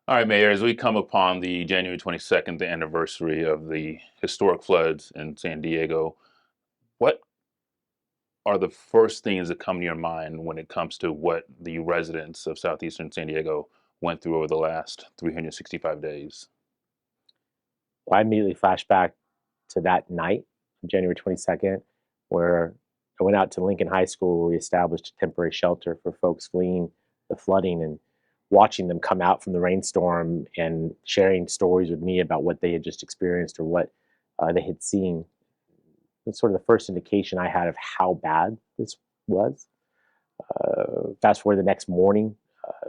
All right, Mayor, as we come upon the January 22nd, the anniversary of the historic floods in San Diego, what are the first things that come to your mind when it comes to what the residents of southeastern San Diego went through over the last 365 days? Well, I immediately flashed back to that night, January 22nd, where I went out to Lincoln High School where we established a temporary shelter for folks fleeing the flooding and watching them come out from the rainstorm and sharing stories with me about what they had just experienced or what they had seen. It's sort of the first indication I had of how bad this was. Fast forward the next morning,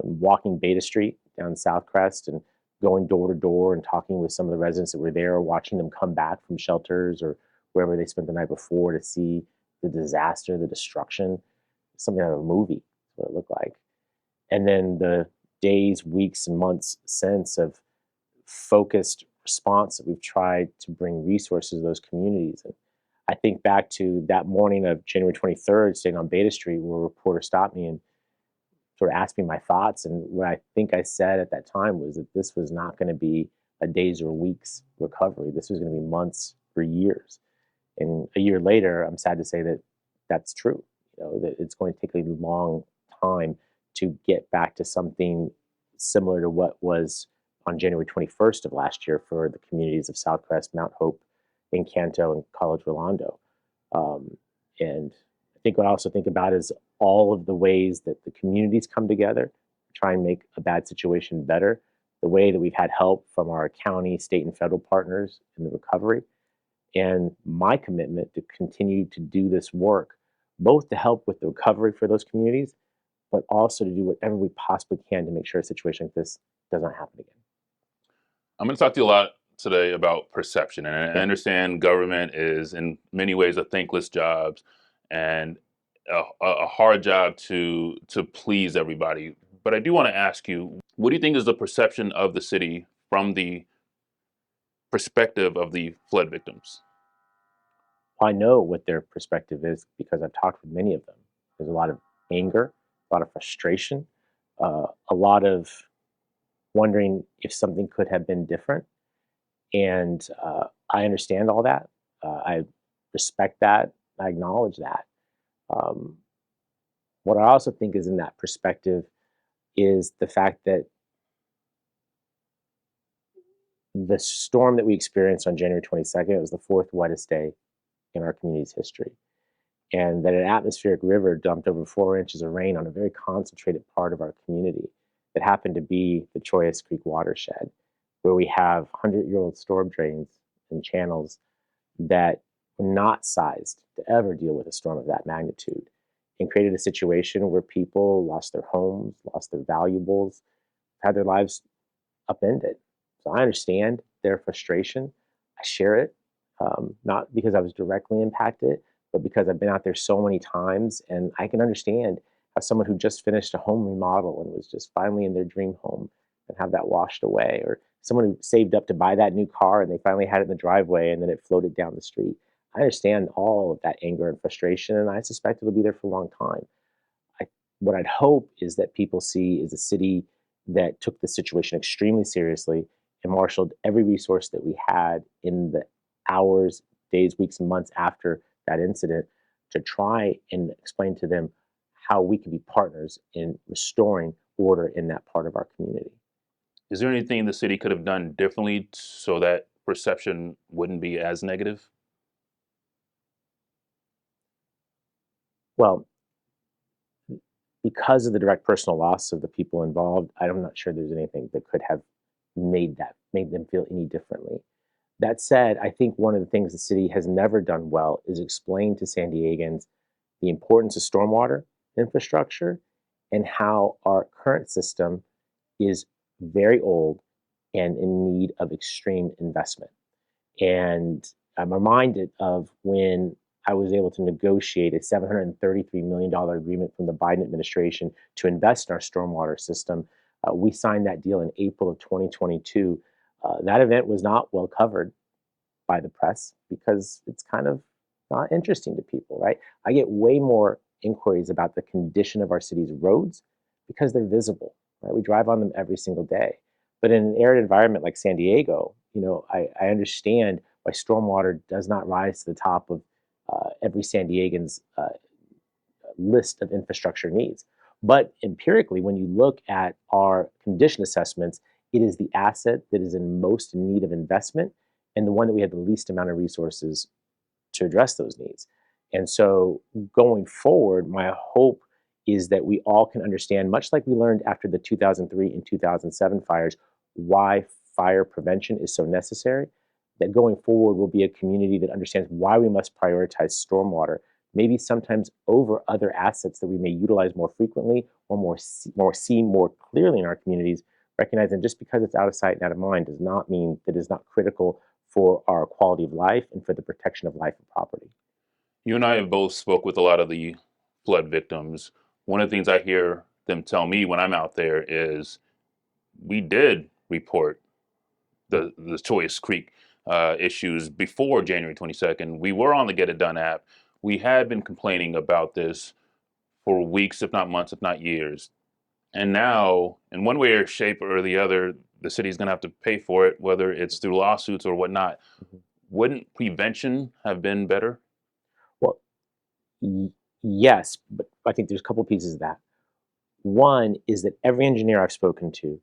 walking Beta Street down Southcrest and going door to door and talking with some of the residents that were there, watching them come back from shelters or wherever they spent the night before to see the disaster, the destruction, something out of a movie, what it looked like. And then the days, weeks, and months since of focused response that we've tried to bring resources to those communities. And I think back to that morning of January 23rd, sitting on Beta Street, where a reporter stopped me and sort of asked me my thoughts. And what I think I said at that time was that this was not going to be a days or weeks recovery. This was going to be months or years. And a year later, I'm sad to say that that's true. That it's going to take a long time to get back to something similar to what was on January 21st of last year for the communities of Southcrest, Mount Hope, Encanto, and College Rolando. Um, and I think what I also think about is all of the ways that the communities come together to try and make a bad situation better. The way that we've had help from our county, state, and federal partners in the recovery, and my commitment to continue to do this work, both to help with the recovery for those communities, but also to do whatever we possibly can to make sure a situation like this doesn't happen again. I'm going to talk to you a lot today about perception. And I Yeah. understand government is in many ways a thankless job and a hard job to please everybody. But I do want to ask you, what do you think is the perception of the city from the perspective of the flood victims? I know what their perspective is because I've talked with many of them. There's a lot of anger, a lot of frustration, a lot of wondering if something could have been different. And I understand all that. I respect that. I acknowledge that. Um, what I also think is in that perspective is the fact that the storm that we experienced on January 22nd was the fourth wettest day in our community's history. And that an atmospheric river dumped over 4 inches of rain on a very concentrated part of our community that happened to be the Choyas Creek watershed, where we have 100-year-old storm drains and channels that were not sized to ever deal with a storm of that magnitude, and created a situation where people lost their homes, lost their valuables, had their lives upended. So I understand their frustration. I share it, not because I was directly impacted, but because I've been out there so many times and I can understand how someone who just finished a home remodel and was just finally in their dream home and have that washed away, or someone who saved up to buy that new car and they finally had it in the driveway and then it floated down the street. I understand all of that anger and frustration, and I suspect it'll be there for a long time. I, what I'd hope is that people see is a city that took the situation extremely seriously and marshaled every resource that we had in the hours, days, weeks, and months after that incident to try and explain to them how we can be partners in restoring order in that part of our community. Is there anything the city could have done differently so that perception wouldn't be as negative? Well, because of the direct personal loss of the people involved, I'm not sure there's anything that could have made them feel any differently. That said, I think one of the things the city has never done well is explain to San Diegans the importance of stormwater infrastructure and how our current system is very old and in need of extreme investment. And I'm reminded of when I was able to negotiate a $733 million agreement from the Biden administration to invest in our stormwater system. We signed that deal in April of 2022. That event was not well covered by the press because it's kind of not interesting to people, right? I get way more inquiries about the condition of our city's roads because they're visible, right? We drive on them every single day. But in an arid environment like San Diego, I understand why stormwater does not rise to the top of every San Diegan's list of infrastructure needs. But empirically, when you look at our condition assessments, it is the asset that is in most need of investment and the one that we have the least amount of resources to address those needs. And so going forward, my hope is that we all can understand, much like we learned after the 2003 and 2007 fires, why fire prevention is so necessary. That going forward will be a community that understands why we must prioritize stormwater, maybe sometimes over other assets that we may utilize more frequently or see more clearly in our communities, recognizing just because it's out of sight and out of mind does not mean that it's not critical for our quality of life and for the protection of life and property. You and I have both spoke with a lot of the flood victims. One of the things I hear them tell me when I'm out there is we did report the Choice Creek issues before January 22nd. We were on the Get It Done app. We had been complaining about this for weeks, if not months, if not years. And now, in one way or shape or the other, the city's going to have to pay for it, whether it's through lawsuits or whatnot. Mhm. Wouldn't prevention have been better? Well, yes, but I think there's a couple pieces of that. One is that every engineer I've spoken to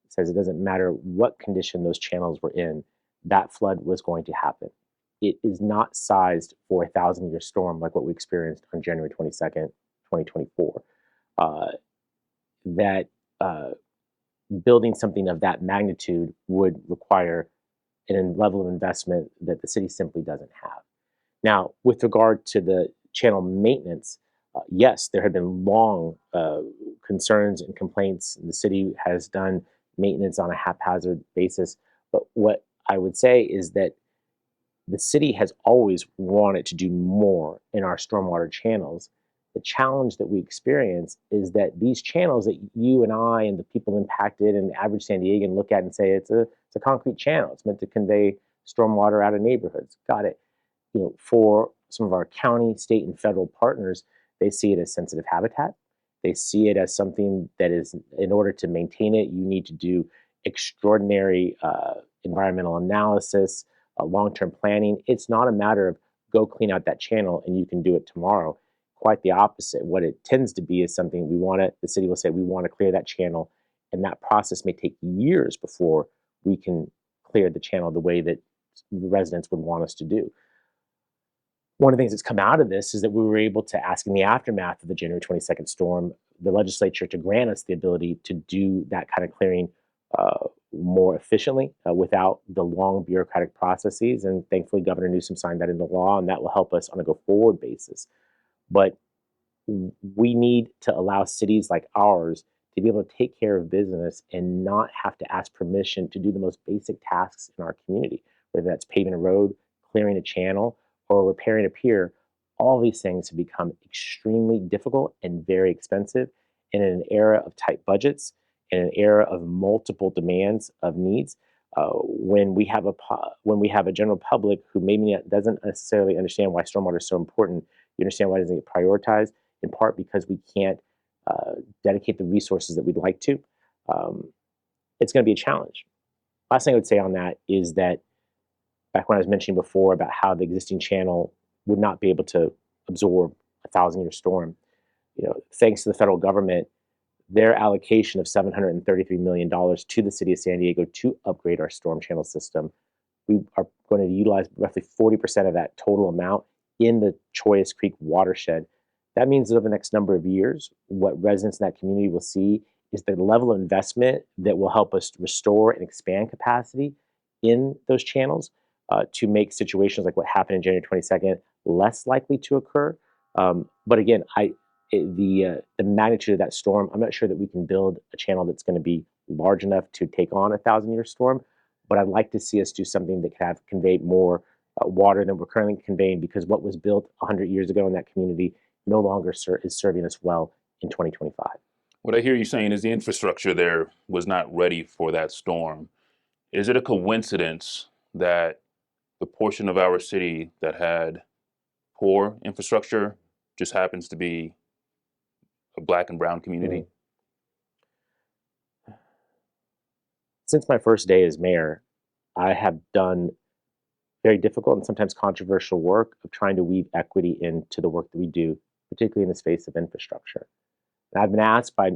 says it doesn't matter what condition those channels were in, that flood was going to happen. It is not sized for a 1,000-year storm like what we experienced on January 22nd, 2024. Uh, that building something of that magnitude would require a level of investment that the city simply doesn't have. Now, with regard to the channel maintenance, yes, there have been long concerns and complaints. The city has done maintenance on a haphazard basis. But what I would say is that the city has always wanted to do more in our stormwater channels. The challenge that we experience is that these channels that you and I and the people impacted and the average San Diegan look at and say it's a concrete channel. It's meant to convey stormwater out of neighborhoods. Got it. For some of our county, state, and federal partners, they see it as sensitive habitat. They see it as something that is, in order to maintain it, you need to do extraordinary environmental analysis, long-term planning. It's not a matter of go clean out that channel and you can do it tomorrow. Quite the opposite. What it tends to be is something the city will say, we want to clear that channel. And that process may take years before we can clear the channel the way that residents would want us to do. One of the things that's come out of this is that we were able to ask in the aftermath of the January 22nd storm, the legislature to grant us the ability to do that kind of clearing more efficiently without the long bureaucratic processes. And thankfully, Governor Newsom signed that into law, and that will help us on a go forward basis. But we need to allow cities like ours to be able to take care of business and not have to ask permission to do the most basic tasks in our community, whether that's paving a road, clearing a channel, or repairing a pier. All these things have become extremely difficult and very expensive. And in an era of tight budgets, in an era of multiple demands of needs, when we have a general public who maybe doesn't necessarily understand why stormwater is so important, you understand why it doesn't get prioritized, in part because we can't dedicate the resources that we'd like to. It's going to be a challenge. Last thing I would say on that is that back when I was mentioning before about how the existing channel would not be able to absorb a 1,000-year storm, thanks to the federal government, their allocation of $733 million to the city of San Diego to upgrade our storm channel system, we are going to utilize roughly 40% of that total amount in the Choice Creek watershed. That means that over the next number of years, what residents in that community will see is the level of investment that will help us restore and expand capacity in those channels to make situations like what happened in January 22nd less likely to occur. But again, the magnitude of that storm, I'm not sure that we can build a channel that's going to be large enough to take on a 1,000-year storm. But I'd like to see us do something that can convey more water than we're currently conveying, because what was built 100 years ago in that community no longer is serving us well in 2025. What I hear you saying is the infrastructure there was not ready for that storm. Is it a coincidence that the portion of our city that had poor infrastructure just happens to be a Black and brown community? Since my first day as mayor, I have done very difficult and sometimes controversial work of trying to weave equity into the work that we do, particularly in the space of infrastructure. And I've been asked by a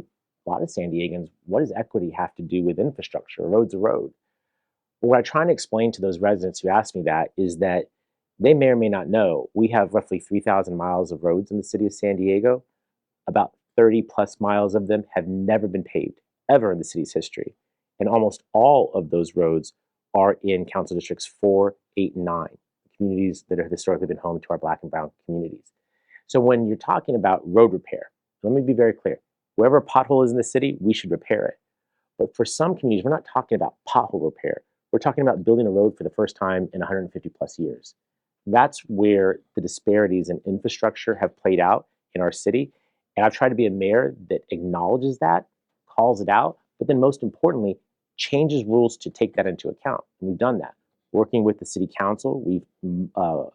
lot of San Diegans, what does equity have to do with infrastructure? A road's a road. Well, what I try to explain to those residents who ask me that is that they may or may not know we have roughly 3,000 miles of roads in the city of San Diego. About 30 plus miles of them have never been paved ever in the city's history. And almost all of those roads are in council districts 4, 8, and 9, communities that have historically been home to our Black and Brown communities. So when you're talking about road repair, let me be very clear. Wherever a pothole is in the city, we should repair it. But for some communities, we're not talking about pothole repair. We're talking about building a road for the first time in 150 plus years. That's where the disparities in infrastructure have played out in our city. And I've tried to be a mayor that acknowledges that, calls it out, but then most importantly, changes rules to take that into account. And we've done that. Working with the city council, we've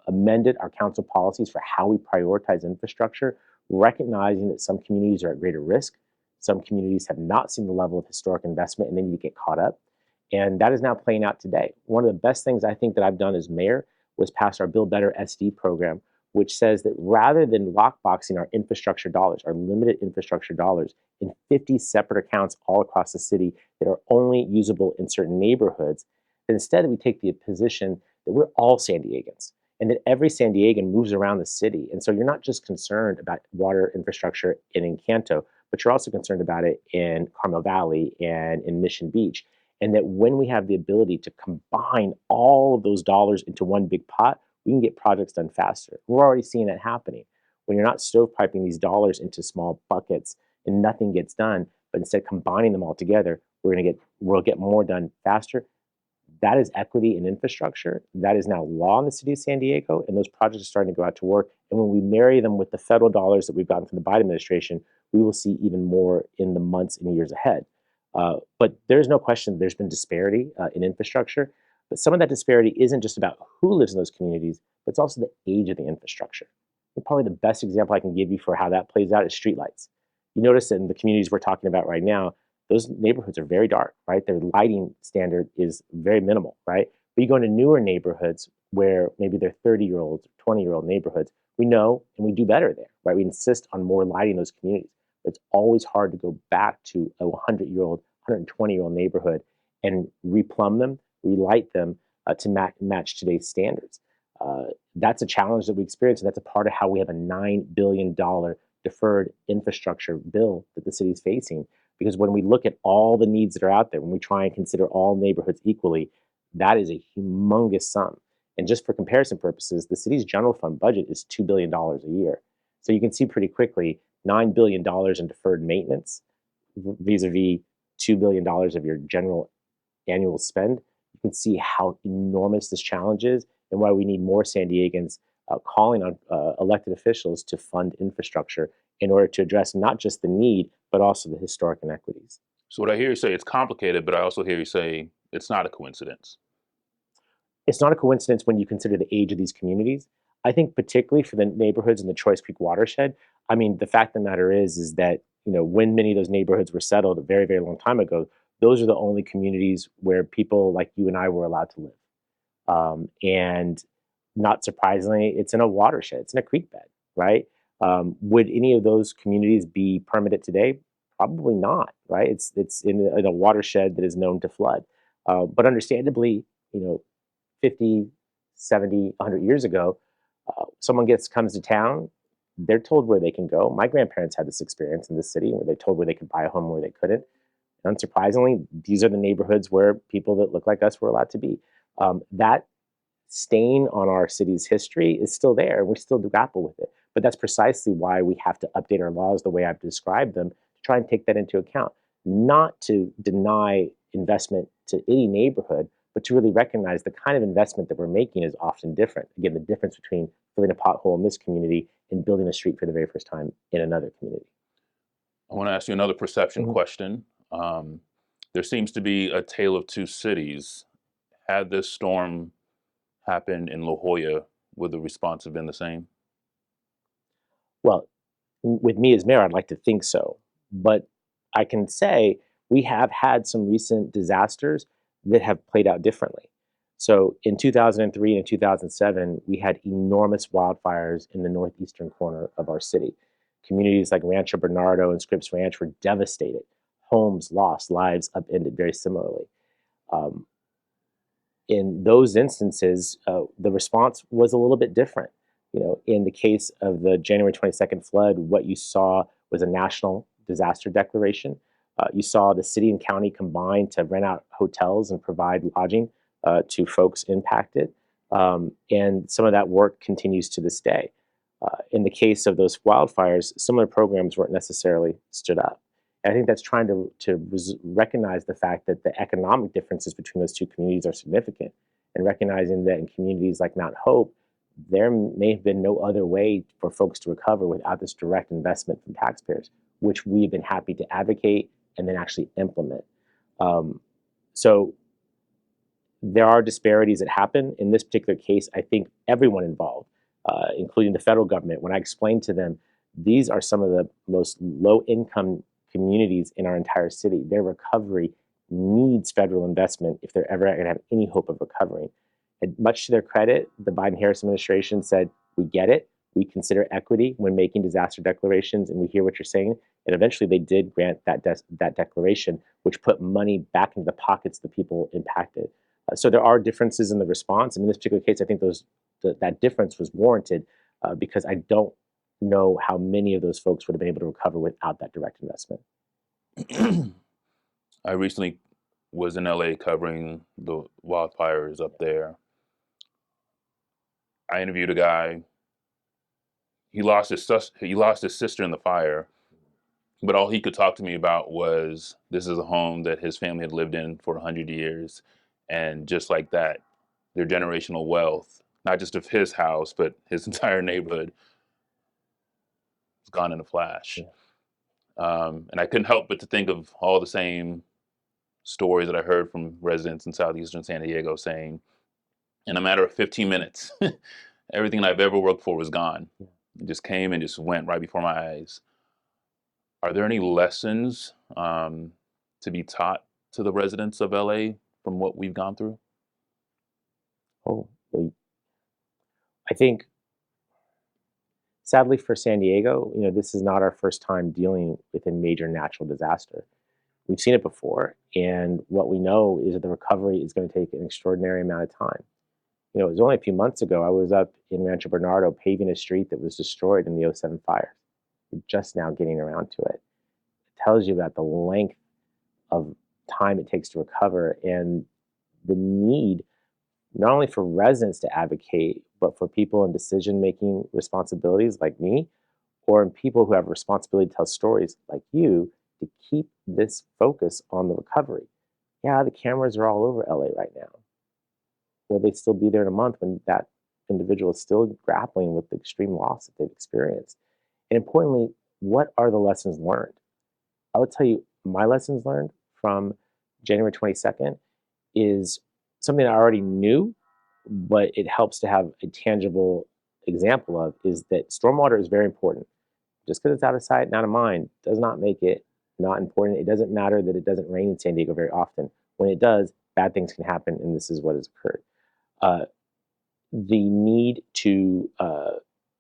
amended our council policies for how we prioritize infrastructure, recognizing that some communities are at greater risk. Some communities have not seen the level of historic investment and they need to get caught up. And that is now playing out today. One of the best things I think that I've done as mayor was pass our Build Better SD program, which says that rather than lockboxing our infrastructure dollars, our limited infrastructure dollars, in 50 separate accounts all across the city that are only usable in certain neighborhoods, that instead we take the position that we're all San Diegans and that every San Diegan moves around the city. And so you're not just concerned about water infrastructure in Encanto, but you're also concerned about it in Carmel Valley and in Mission Beach. And that when we have the ability to combine all of those dollars into one big pot, we can get projects done faster. We're already seeing it happening. When you're not stovepiping these dollars into small buckets and nothing gets done, but instead combining them all together, we'll get more done faster. That is equity in infrastructure. That is now law in the city of San Diego, and those projects are starting to go out to work. And when we marry them with the federal dollars that we've gotten from the Biden administration, we will see even more in the months and years ahead. But there's no question there's been disparity in infrastructure. But some of that disparity isn't just about who lives in those communities, but it's also the age of the infrastructure. And probably the best example I can give you for how that plays out is streetlights. You notice in the communities we're talking about right now, those neighborhoods are very dark, right? Their lighting standard is very minimal, right? But you go into newer neighborhoods where maybe they're 30-year-old, 20-year-old neighborhoods, we know and we do better there, right? We insist on more lighting in those communities. But it's always hard to go back to a 100-year-old, 120-year-old neighborhood and replumb them, relight them to match today's standards. That's a challenge that we experience, and that's a part of how we have a $9 billion deferred infrastructure bill that the city is facing. Because when we look at all the needs that are out there, when we try and consider all neighborhoods equally, that is a humongous sum. And just for comparison purposes, the city's general fund budget is $2 billion a year. So you can see pretty quickly $9 billion in deferred maintenance vis-a-vis $2 billion of your general annual spend. You can see how enormous this challenge is and why we need more San Diegans calling on elected officials to fund infrastructure in order to address not just the need, but also the historic inequities. So what I hear you say, it's complicated, but I also hear you say it's not a coincidence. It's not a coincidence when you consider the age of these communities. I think particularly for the neighborhoods in the Choice Creek watershed, I mean, the fact of the matter is that, you know, when many of those neighborhoods were settled a very, very long time ago, those are the only communities where people like you and I were allowed to live. And not surprisingly, it's in a watershed, it's in a creek bed, right? Would any of those communities be permitted today? Probably not, right? It's in a watershed that is known to flood. But understandably, you know, 50, 70, 100 years ago, someone comes to town, they're told where they can go. My grandparents had this experience in this city where they're told where they could buy a home where they couldn't. And unsurprisingly, these are the neighborhoods where people that look like us were allowed to be. That stain on our city's history is still there, and we still do grapple with it. But that's precisely why we have to update our laws the way I've described them to try and take that into account, not to deny investment to any neighborhood, but to really recognize the kind of investment that we're making is often different. Again, the difference between filling a pothole in this community and building a street for the very first time in another community. I want to ask you another perception Mhm. question. There seems to be a tale of two cities. Had this storm happened in La Jolla, would the response have been the same? Well, with me as mayor, I'd like to think so. But I can say we have had some recent disasters that have played out differently. So in 2003 and 2007, we had enormous wildfires in the northeastern corner of our city. Communities like Rancho Bernardo and Scripps Ranch were devastated. Homes lost, lives upended very similarly. Um, in those instances, the response was a little bit different. In the case of the January 22nd flood, what you saw was a national disaster declaration. You saw the city and county combine to rent out hotels and provide lodging to folks impacted. And some of that work continues to this day. In the case of those wildfires, similar programs weren't necessarily stood up. And I think that's trying to recognize the fact that the economic differences between those two communities are significant, and recognizing that in communities like Mount Hope, there may have been no other way for folks to recover without this direct investment from taxpayers, which we've been happy to advocate and then actually implement. Um, so there are disparities that happen. In this particular case, I think everyone involved, including the federal government, when I explained to them, these are some of the most low income communities in our entire city. Their recovery needs federal investment if they're ever going to have any hope of recovering. And much to their credit, the Biden-Harris administration said, we get it. We consider equity when making disaster declarations, and we hear what you're saying. And eventually they did grant that declaration, which put money back into the pockets of the people impacted. So there are differences in the response. And in this particular case, I think that difference was warranted because I don't know how many of those folks would have been able to recover without that direct investment. I recently was in LA covering the wildfires up there. I interviewed a guy. He lost his sister in the fire, but all he could talk to me about was this is a home that his family had lived in for 100 years, and just like that, their generational wealth, not just of his house but his entire neighborhood, was gone in a flash. Yeah. And I couldn't help but to think of all the same stories that I heard from residents in southeastern San Diego saying, in a matter of 15 minutes, everything I've ever worked for was gone. Yeah. It just came and just went right before my eyes. Are there any lessons to be taught to the residents of LA from what we've gone through? Oh, well, I think sadly for San Diego, this is not our first time dealing with a major natural disaster. We've seen it before, and what we know is that the recovery is going to take an extraordinary amount of time. It was only a few months ago, I was up in Rancho Bernardo paving a street that was destroyed in the '07 fires. We're just now getting around to it. It tells you about the length of time it takes to recover and the need not only for residents to advocate, but for people in decision-making responsibilities like me, or in people who have a responsibility to tell stories like you, to keep this focus on the recovery. Yeah, the cameras are all over LA right now. Will they still be there in a month when that individual is still grappling with the extreme loss that they've experienced? And importantly, what are the lessons learned? I would tell you my lessons learned from January 22nd is something I already knew, but it helps to have a tangible example of is that stormwater is very important. Just because it's out of sight and out of mind does not make it not important. It doesn't matter that it doesn't rain in San Diego very often. When it does, bad things can happen, and this is what has occurred. Uh, the need to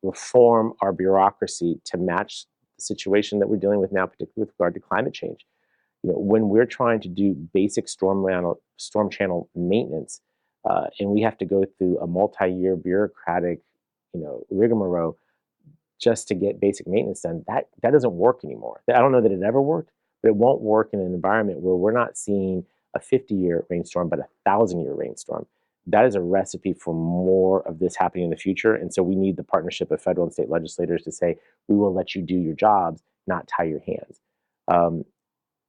reform our bureaucracy to match the situation that we're dealing with now, particularly with regard to climate change. When we're trying to do basic storm channel maintenance, and we have to go through a multi-year bureaucratic, rigmarole just to get basic maintenance done, that doesn't work anymore. I don't know that it ever worked, but it won't work in an environment where we're not seeing a 50-year rainstorm, but a 1,000-year rainstorm. That is a recipe for more of this happening in the future. And so we need the partnership of federal and state legislators to say, we will let you do your jobs, not tie your hands.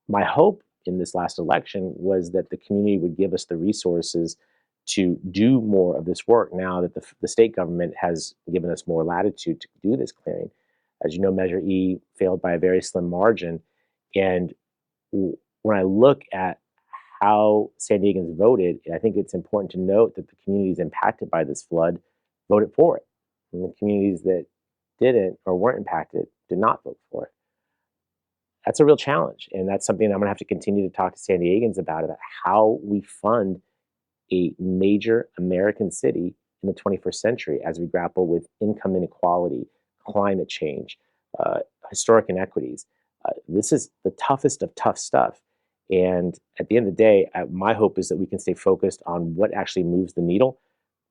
My hope in this last election was that the community would give us the resources to do more of this work now that the state government has given us more latitude to do this clearing. As you know, Measure E failed by a very slim margin. And when I look at how San Diegans voted, I think it's important to note that the communities impacted by this flood voted for it. And the communities that didn't or weren't impacted did not vote for it. that's a real challenge, and that's something I'm going to have to continue to talk to San Diegans about how we fund a major American city in the 21st century as we grapple with income inequality, climate change, uh, historic inequities. This is the toughest of tough stuff. And at the end of the day, my hope is that we can stay focused on what actually moves the needle.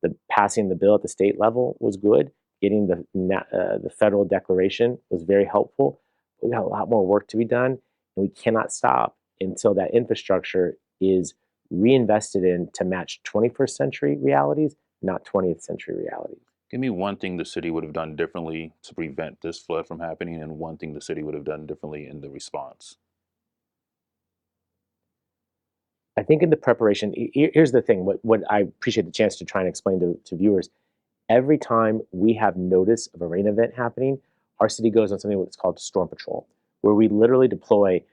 The passing the bill at the state level was good. Getting the federal declaration was very helpful. We got a lot more work to be done, and we cannot stop until that infrastructure is reinvested in to match 21st century realities, not 20th century realities. Give me one thing the city would have done differently to prevent this flood from happening, and one thing the city would have done differently in the response. I think in the preparation, here's the thing. What I appreciate the chance to try and explain to viewers. Every time we have notice of a rain event happening, our city goes on something that's called Storm Patrol, where we literally deploy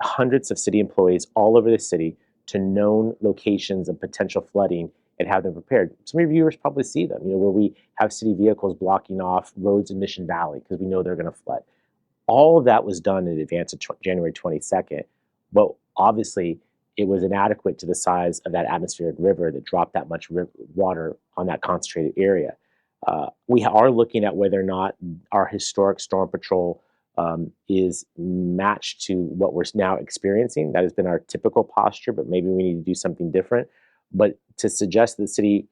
hundreds of city employees all over the city to known locations of potential flooding and have them prepared. Some of your viewers probably see them, where we have city vehicles blocking off roads in Mission Valley because we know they're going to flood. All of that was done in advance of January 22nd, but obviously it was inadequate to the size of that atmospheric river that dropped that much water on that concentrated area. We are looking at whether or not our historic storm patrol is matched to what we're now experiencing. That has been our typical posture, but maybe we need to do something different. But to suggest that the city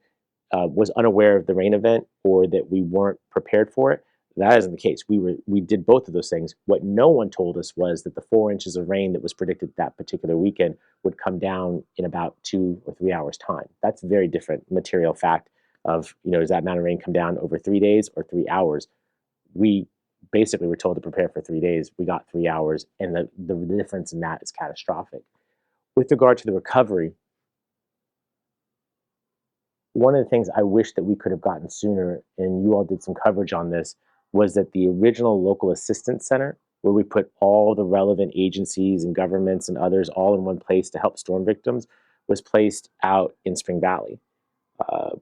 was unaware of the rain event or that we weren't prepared for it, that isn't the case. We did both of those things. What no one told us was that the 4 inches of rain that was predicted that particular weekend would come down in about 2 or 3 hours time. That's a very different material fact of, does that amount of rain come down over 3 days or 3 hours? We basically were told to prepare for 3 days. We got 3 hours, and the difference in that is catastrophic. With regard to the recovery, one of the things I wish that we could have gotten sooner, and you all did some coverage on this, was that the original local assistance center, where we put all the relevant agencies and governments and others all in one place to help storm victims, was placed out in Spring Valley.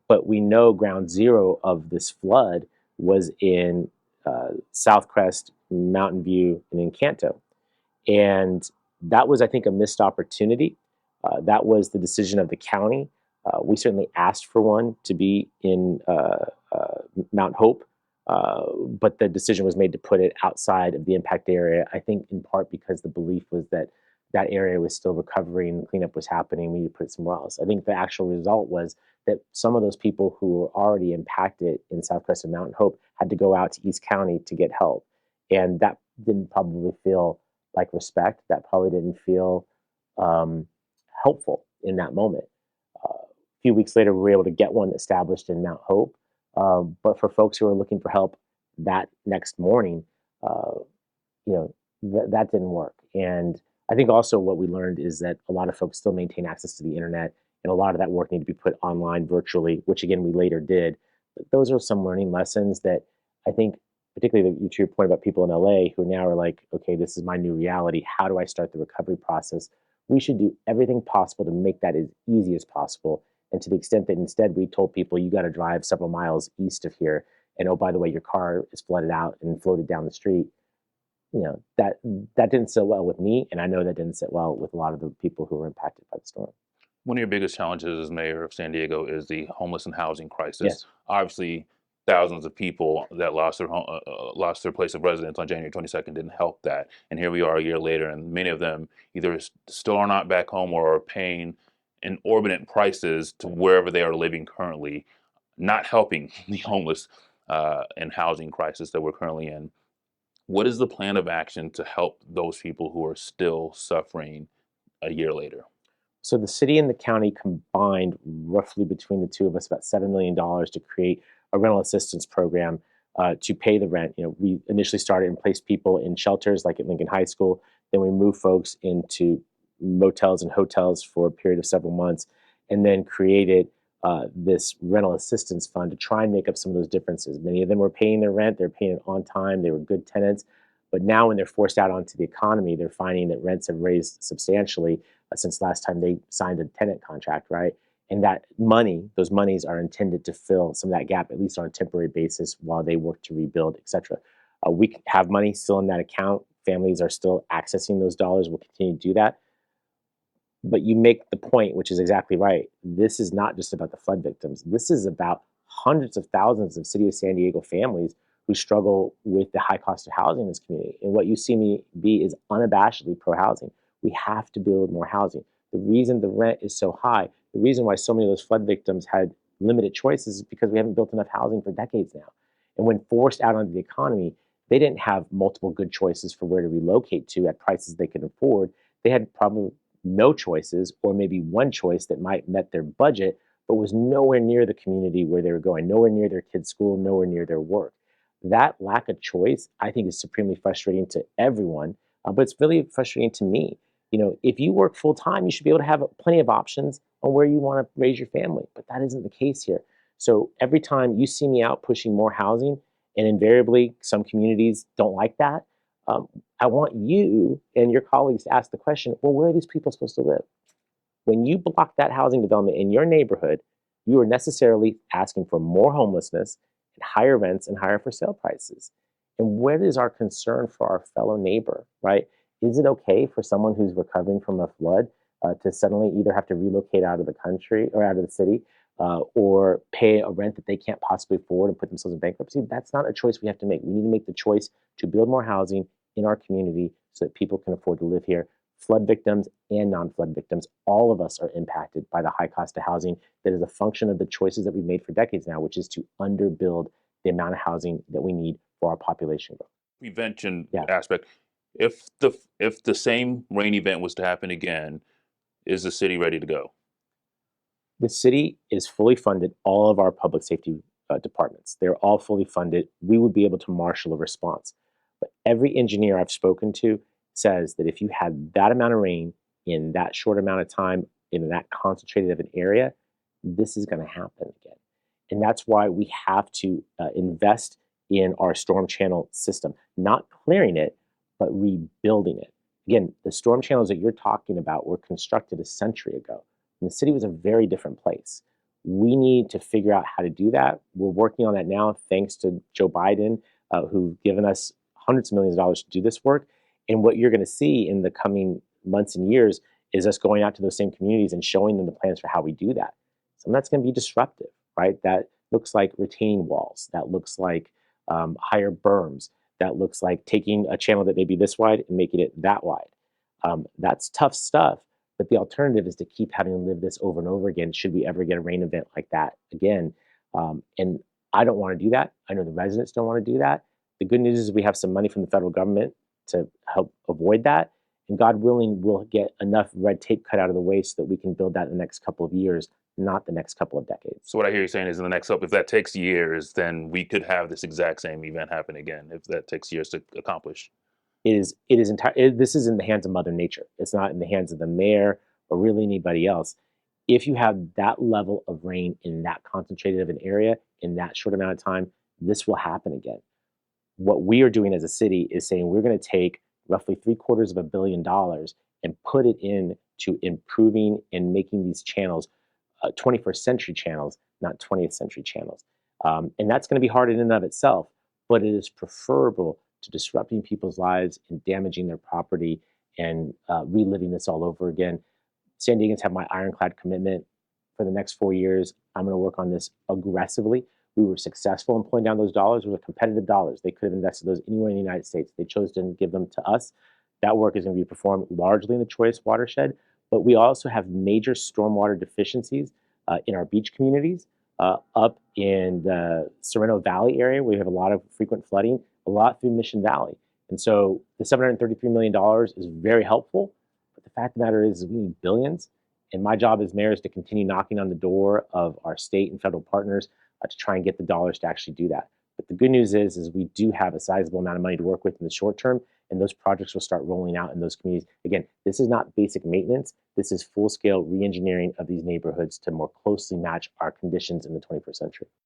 But we know ground zero of this flood was in Southcrest, Mountain View, and Encanto. And that was, I think, a missed opportunity. That was the decision of the county. We certainly asked for one to be in Mount Hope, but the decision was made to put it outside of the impact area, I think in part because the belief was that that area was still recovering, cleanup was happening, we need to put it somewhere else. I think the actual result was that some of those people who were already impacted in Southwest and Mountain Hope had to go out to East County to get help. And that didn't probably feel like respect. That probably didn't feel helpful in that moment. A few weeks later, we were able to get one established in Mount Hope. But for folks who are looking for help that next morning, uh, that didn't work. And I think also what we learned is that a lot of folks still maintain access to the internet, and a lot of that work needed to be put online virtually, which again we later did. But those are some learning lessons that I think, particularly to your point about people in LA who now are like, okay, this is my new reality. How do I start the recovery process? We should do everything possible to make that as easy as possible. And to the extent that instead we told people you got to drive several miles east of here, and oh, by the way, your car is flooded out and floated down the street, that didn't sit well with me, and I know that didn't sit well with a lot of the people who were impacted by the storm. One of your biggest challenges as mayor of San Diego is the homeless and housing crisis. Yes. Obviously, thousands of people that lost their place of residence on January 22nd didn't help that. And here we are a year later, and many of them either still are not back home or are paying exorbitant prices to wherever they are living currently, not helping the homeless and housing crisis that we're currently in. What is the plan of action to help those people who are still suffering a year later? So the city and the county combined roughly between the two of us about $7 million to create a rental assistance program to pay the rent. We initially started and placed people in shelters like at Lincoln High School. Then we moved folks into motels and hotels for a period of several months, and then created this rental assistance fund to try and make up some of those differences. Many of them were paying their rent, they're paying it on time, they were good tenants. But now, when they're forced out onto the economy, they're finding that rents have raised substantially since last time they signed a tenant contract, right? And that money, those monies are intended to fill some of that gap, at least on a temporary basis, while they work to rebuild, et cetera. We have money still in that account families are still accessing those dollars. We'll continue to do that. But you make the point, which is exactly right. This is not just about the flood victims. This is about hundreds of thousands of City of San Diego families who struggle with the high cost of housing in this community. And what you see me be is unabashedly pro housing. We have to build more housing. The reason the rent is so high, the reason why so many of those flood victims had limited choices is because we haven't built enough housing for decades now. And when forced out onto the economy, they didn't have multiple good choices for where to relocate to at prices they could afford. They had probably no choices, or maybe one choice that might met their budget, but was nowhere near the community where they were going, nowhere near their kids' school, nowhere near their work. That lack of choice, I think, is supremely frustrating to everyone, but it's really frustrating to me. If you work full time, you should be able to have plenty of options on where you want to raise your family, but that isn't the case here. So every time you see me out pushing more housing, and invariably some communities don't like that, um, I want you and your colleagues to ask the question, well, where are these people supposed to live? When you block that housing development in your neighborhood, you are necessarily asking for more homelessness and higher rents and higher for sale prices. And where is our concern for our fellow neighbor, right? Is it okay for someone who's recovering from a flood to suddenly either have to relocate out of the country or out of the city or pay a rent that they can't possibly afford and put themselves in bankruptcy? That's not a choice we have to make. We need to make the choice to build more housing in our community so that people can afford to live here. Flood victims and non-flood victims, all of us are impacted by the high cost of housing that is a function of the choices that we've made for decades now, which is to underbuild the amount of housing that we need for our population growth. Prevention Yeah. aspect. If the same rain event was to happen again, is the city ready to go? The city is fully funded, all of our public safety departments. They're all fully funded. We would be able to marshal a response. But every engineer I've spoken to says that if you had that amount of rain in that short amount of time, in that concentrated of an area, this is going to happen again. And that's why we have to invest in our storm channel system, not clearing it, but rebuilding it. Again, the storm channels that you're talking about were constructed a century ago. And the city was a very different place. We need to figure out how to do that. We're working on that now, thanks to Joe Biden, who's given us hundreds of millions of dollars to do this work. And what you're going to see in the coming months and years is us going out to those same communities and showing them the plans for how we do that. Some of that's going to be disruptive, right? That looks like retaining walls. That looks like higher berms. That looks like taking a channel that may be this wide and making it that wide. That's tough stuff. But the alternative is to keep having to live this over and over again should we ever get a rain event like that again. And I don't want to do that. I know the residents don't want to do that. The good news is we have some money from the federal government to help avoid that. And God willing, we'll get enough red tape cut out of the way so that we can build that in the next couple of years, not the next couple of decades. So what I hear you saying is in the next if that takes years, then we could have this exact same event happen again if that takes years to accomplish. This is in the hands of Mother Nature. It's not in the hands of the mayor or really anybody else. If you have that level of rain in that concentrated of an area in that short amount of time, this will happen again. What we are doing as a city is saying we're going to take roughly $750 million and put it in to improving and making these channels 21st century channels, not 20th century channels. And that's going to be hard in and of itself, but it is preferable to disrupting people's lives and damaging their property and reliving this all over again. San Diegans have my ironclad commitment for the next 4 years. I'm going to work on this aggressively. We were successful in pulling down those dollars. Those were competitive dollars. They could have invested those anywhere in the United States. They chose to give them to us. That work is going to be performed largely in the Choice watershed, but we also have major stormwater deficiencies in our beach communities, up in the Sereno Valley area, where we have a lot of frequent flooding, a lot through Mission Valley. And so the $733 million is very helpful, but the fact of the matter is we need billions. And my job as mayor is to continue knocking on the door of our state and federal partners to try and get the dollars to actually do that. But the good news is we do have a sizable amount of money to work with in the short term, and those projects will start rolling out in those communities. Again, this is not basic maintenance. This is full-scale re-engineering of these neighborhoods to more closely match our conditions in the 21st century.